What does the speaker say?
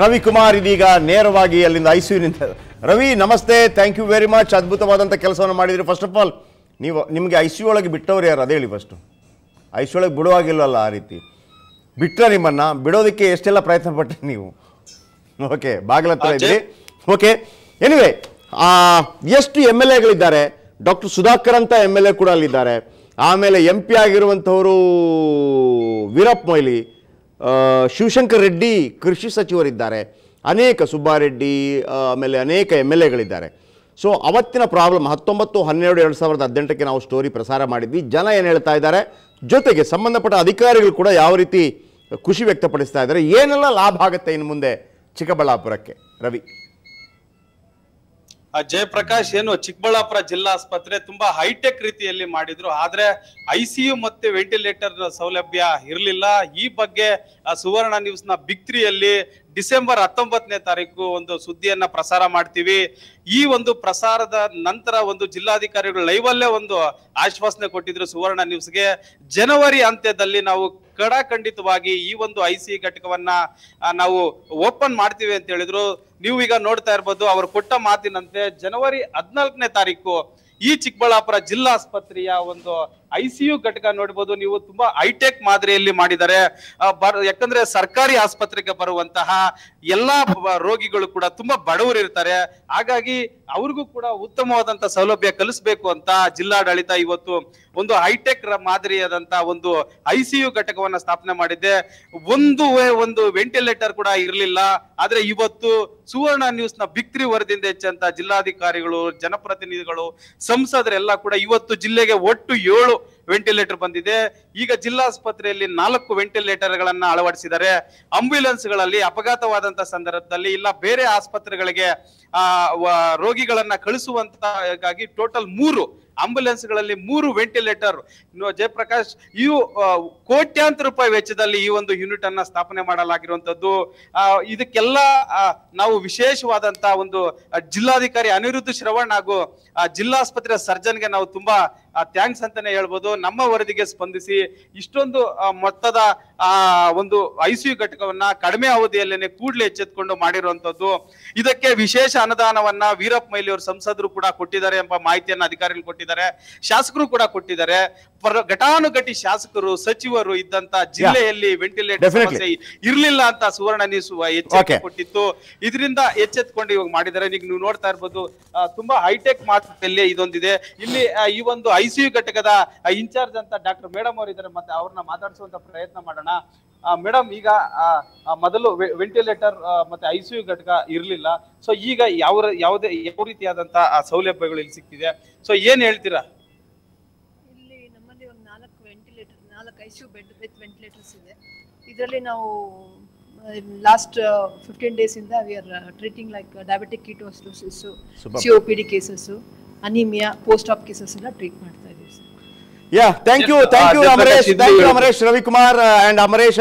ರವಿಕುಮಾರ್ ಇದೀಗ ನೇರವಾಗಿ ಅಲ್ಲಿಂದ ಐಸಿಯುನಿಂದ. ರವಿ ನಮಸ್ತೆ, ಥ್ಯಾಂಕ್ ಯು ವೆರಿ ಮಚ್. ಅದ್ಭುತವಾದಂಥ ಕೆಲಸವನ್ನು ಮಾಡಿದ್ರಿ. ಫಸ್ಟ್ ಆಫ್ ಆಲ್ ನಿಮಗೆ ಐಸಿಯು ಒಳಗೆ ಬಿಟ್ಟವ್ರು ಯಾರು ಅದೇ ಹೇಳಿ. ಫಸ್ಟು ಐಸಿಯು ಒಳಗೆ ಬಿಡುವಾಗಿಲ್ಲವಲ್ಲ, ಆ ರೀತಿ ಬಿಟ್ಟರೆ ನಿಮ್ಮನ್ನು ಬಿಡೋದಕ್ಕೆ ಎಷ್ಟೆಲ್ಲ ಪ್ರಯತ್ನ ಪಟ್ಟರೆ ನೀವು. ಓಕೆ, ಬಾಗಿಲತ್ರ ಇದ್ರಿ. ಓಕೆ, ಎನಿವೆ ಎಷ್ಟು ಎಮ್ ಎಲ್ ಎಗಳಿದ್ದಾರೆ? ಡಾಕ್ಟರ್ ಸುಧಾಕರ್ ಅಂತ ಎಮ್ ಎಲ್ ಎ ಕೂಡ ಅಲ್ಲಿದ್ದಾರೆ. ಆಮೇಲೆ ಎಂ ಪಿ ಆಗಿರುವಂಥವರು ವೀರಪ್ಪ ಮೊಯ್ಲಿ, ಶಿವಶಂಕರ್ ರೆಡ್ಡಿ ಕೃಷಿ ಸಚಿವರಿದ್ದಾರೆ, ಅನೇಕ ಸುಬ್ಬಾರೆಡ್ಡಿ, ಆಮೇಲೆ ಅನೇಕ ಎಮ್ ಎಲ್ ಎಗಳಿದ್ದಾರೆ. ಸೊ ಅವತ್ತಿನ ಪ್ರಾಬ್ಲಮ್ 19/12/2018 ನಾವು ಸ್ಟೋರಿ ಪ್ರಸಾರ ಮಾಡಿದ್ವಿ. ಜನ ಏನು ಹೇಳ್ತಾ ಇದ್ದಾರೆ, ಜೊತೆಗೆ ಸಂಬಂಧಪಟ್ಟ ಅಧಿಕಾರಿಗಳು ಕೂಡ ಯಾವ ರೀತಿ ಖುಷಿ ವ್ಯಕ್ತಪಡಿಸ್ತಾ ಇದ್ದಾರೆ, ಏನೆಲ್ಲ ಲಾಭ ಆಗುತ್ತೆ ಇನ್ನು ಮುಂದೆ ಚಿಕ್ಕಬಳ್ಳಾಪುರಕ್ಕೆ? ರವಿ. ಜಯಪ್ರಕಾಶ್, ಏನು ಚಿಕ್ಕಬಳ್ಳಾಪುರ ಜಿಲ್ಲಾ ಆಸ್ಪತ್ರೆ ತುಂಬಾ ಹೈಟೆಕ್ ರೀತಿಯಲ್ಲಿ ಮಾಡಿದ್ರು, ಆದ್ರೆ ಐಸಿಯು ಮತ್ತೆ ವೆಂಟಿಲೇಟರ್ ಸೌಲಭ್ಯ ಇರಲಿಲ್ಲ. ಈ ಬಗ್ಗೆ ಸುವರ್ಣ ನ್ಯೂಸ್ ನ ಬಿಗ್ 3ಯಲ್ಲಿ ಡಿಸೆಂಬರ್ 19ನೇ ತಾರೀಕು ಒಂದು ಸುದ್ದಿಯನ್ನ ಪ್ರಸಾರ ಮಾಡ್ತೀವಿ. ಈ ಒಂದು ಪ್ರಸಾರದ ನಂತರ ಒಂದು ಜಿಲ್ಲಾಧಿಕಾರಿಗಳು ಲೈವ್ ಅಲ್ಲೇ ಒಂದು ಆಶ್ವಾಸನೆ ಕೊಟ್ಟಿದ್ರು ಸುವರ್ಣ ನ್ಯೂಸ್ಗೆ. ಜನವರಿ ಅಂತ್ಯದಲ್ಲಿ ನಾವು ಖಂಡಿತವಾಗಿ ಈ ಒಂದು ಐಸಿ ಘಟಕವನ್ನ ನಾವು ಓಪನ್ ಮಾಡ್ತೀವಿ ಅಂತ ಹೇಳಿದ್ರು. ನೀವು ಈಗ ನೋಡ್ತಾ ಇರ್ಬೋದು, ಅವರು ಕೊಟ್ಟ ಮಾತಿನಂತೆ ಜನವರಿ 14ನೇ ತಾರೀಕು ಈ ಚಿಕ್ಕಬಳ್ಳಾಪುರ ಜಿಲ್ಲಾ ಆಸ್ಪತ್ರೆಯ ಒಂದು ಐಸಿಯು ಘಟಕ ನೋಡಬಹುದು ನೀವು, ತುಂಬಾ ಹೈಟೆಕ್ ಮಾದರಿಯಲ್ಲಿ ಮಾಡಿದ್ದಾರೆ. ಯಾಕಂದ್ರೆ ಸರ್ಕಾರಿ ಆಸ್ಪತ್ರೆಗೆ ಬರುವಂತಹ ಎಲ್ಲಾ ರೋಗಿಗಳು ಕೂಡ ತುಂಬಾ ಬಡವರು ಇರ್ತಾರೆ. ಹಾಗಾಗಿ ಅವ್ರಿಗೂ ಕೂಡ ಉತ್ತಮವಾದಂತ ಸೌಲಭ್ಯ ಕಲಿಸಬೇಕು ಅಂತ ಜಿಲ್ಲಾಡಳಿತ ಇವತ್ತು ಒಂದು ಹೈಟೆಕ್ ಮಾದರಿಯಾದಂತ ಒಂದು ಐಸಿಯು ಘಟಕವನ್ನ ಸ್ಥಾಪನೆ ಮಾಡಿದೆ. ಒಂದು ವೆಂಟಿಲೇಟರ್ ಕೂಡ ಇರಲಿಲ್ಲ. ಆದ್ರೆ ಇವತ್ತು ಸುವರ್ಣ ನ್ಯೂಸ್ ನ ಬಿಗ್ 3 ವರದಿಯಿಂದ ಹೆಚ್ಚಂತ ಜಿಲ್ಲಾಧಿಕಾರಿಗಳು, ಜನಪ್ರತಿನಿಧಿಗಳು, ಸಂಸದರೆಲ್ಲ ಕೂಡ ಇವತ್ತು ಜಿಲ್ಲೆಗೆ ಒಟ್ಟು 7 ವೆಂಟಿಲೇಟರ್ ಬಂದಿದೆ. ಈಗ ಜಿಲ್ಲಾಸ್ಪತ್ರೆಯಲ್ಲಿ 4 ವೆಂಟಿಲೇಟರ್ ಗಳನ್ನ ಅಳವಡಿಸಿದ್ದಾರೆ. ಆಂಬ್ಯುಲೆನ್ಸ್ ಗಳಲ್ಲಿ ಅಪಘಾತವಾದಂತ ಸಂದರ್ಭದಲ್ಲಿ ಇಲ್ಲ ಬೇರೆ ಆಸ್ಪತ್ರೆಗಳಿಗೆ ರೋಗಿಗಳನ್ನ ಕಳಿಸುವಂತಾಗಿ ಟೋಟಲ್ 3 ಆಂಬ್ಯುಲೆನ್ಸ್ ಗಳಲ್ಲಿ 3 ವೆಂಟಿಲೇಟರ್. ಜಯಪ್ರಕಾಶ್, ಇವು ಕೋಟ್ಯಾಂತರ ರೂಪಾಯಿ ವೆಚ್ಚದಲ್ಲಿ ಈ ಒಂದು ಯೂನಿಟ್ ಅನ್ನ ಸ್ಥಾಪನೆ ಮಾಡಲಾಗಿರುವಂತದ್ದು. ಇದಕ್ಕೆಲ್ಲ ನಾವು ವಿಶೇಷವಾದಂತಹ ಒಂದು ಜಿಲ್ಲಾಧಿಕಾರಿ ಅನಿರುದ್ಧ ಶ್ರವಣ್ ಹಾಗೂ ಜಿಲ್ಲಾಸ್ಪತ್ರೆ ಸರ್ಜನ್ಗೆ ನಾವು ತುಂಬಾ ಥ್ಯಾಂಕ್ಸ್ ಅಂತಾನೆ ಹೇಳ್ಬೋದು. ನಮ್ಮ ವರದಿಗೆ ಸ್ಪಂದಿಸಿ ಇಷ್ಟೊಂದು ಮೊತ್ತದ ಒಂದು ಐಸಿಯು ಘಟಕವನ್ನ ಕಡಿಮೆ ಅವಧಿಯಲ್ಲೇನೆ ಕೂಡಲೇ ಎಚ್ಚೆತ್ಕೊಂಡು ಮಾಡಿರುವಂತದ್ದು. ಇದಕ್ಕೆ ವಿಶೇಷ ಅನುದಾನವನ್ನ ವೀರಪ್ಪ ಮೊಯ್ಲಿ ಅವರು ಸಂಸದರು ಕೂಡ ಕೊಟ್ಟಿದ್ದಾರೆ ಎಂಬ ಮಾಹಿತಿಯನ್ನ ಅಧಿಕಾರಿಗಳು ಕೊಟ್ಟಿದ್ದಾರೆ, ಶಾಸಕರು ಕೂಡ ಕೊಟ್ಟಿದ್ದಾರೆ. ಘಟಾನುಘಟಿ ಶಾಸಕರು, ಸಚಿವರು ಇದ್ದಂತ ಜಿಲ್ಲೆಯಲ್ಲಿ ವೆಂಟಿಲೇಟರ್ ಸಮಸ್ಯೆ ಇರ್ಲಿಲ್ಲ ಅಂತ ಸುವರ್ಣ ನ್ಯೂಸ್ ಎಚ್ಚರಿಕೆ ಕೊಟ್ಟಿತ್ತು. ಇದರಿಂದ ಎಚ್ಚೆತ್ಕೊಂಡು ಇವಾಗ ಮಾಡಿದ್ದಾರೆ. ಈಗ ನೀವು ನೋಡ್ತಾ ಇರ್ಬೋದು, ತುಂಬಾ ಹೈಟೆಕ್ ಮಾತಲ್ಲಿ ಇದೊಂದಿದೆ. ಇಲ್ಲಿ ಈ ಒಂದು ಐಸಿಯು ಘಟಕದ ಇನ್ಚಾರ್ಜ್ ಅಂತ ಡಾಕ್ಟರ್ ಮೇಡಮ್ ಅವರು ಇದ್ದಾರೆ, ಮತ್ತೆ ಅವ್ರನ್ನ ಮಾತಾಡಿಸುವಂತ ಪ್ರಯತ್ನ ಮಾಡೋಣ. ಮೇಡಮ್, ಈಗ ಮೊದಲು ವೆಂಟಿಲೇಟರ್ ಮತ್ತೆ ಐಸಿಯು ಘಟಕ ಇರ್ಲಿಲ್ಲ. ಸೊ ಈಗ ಯಾವ ರೀತಿಯಾದಂತಹ ಸೌಲಭ್ಯಗಳು ಇಲ್ಲಿ ಸಿಗ್ತಿದೆ, ಸೊ ಏನ್ ಹೇಳ್ತೀರಾ? ಇಲ್ಲಿ ನಮ್ಮಲ್ಲಿ ಒಂದು 4 ಐಸಿಯು ಬೆಡ್ ವಿತ್ ವೆಂಟಿಲೇಟರ್ಸ್ ಇದೆ. ಇದರಲ್ಲಿ ನಾವು ಲಾಸ್ಟ್ 15 days ಇಂದ we are treating like diabetic ketosis, COPD cases, anaemia, post op cases ಎಲ್ಲ ಟ್ರೀಟ್ ಮಾಡ್ತಾ ಇದ್ದೀವಿ sir. Yeah, thank you Amaresh, Ravikumar and Amaresh.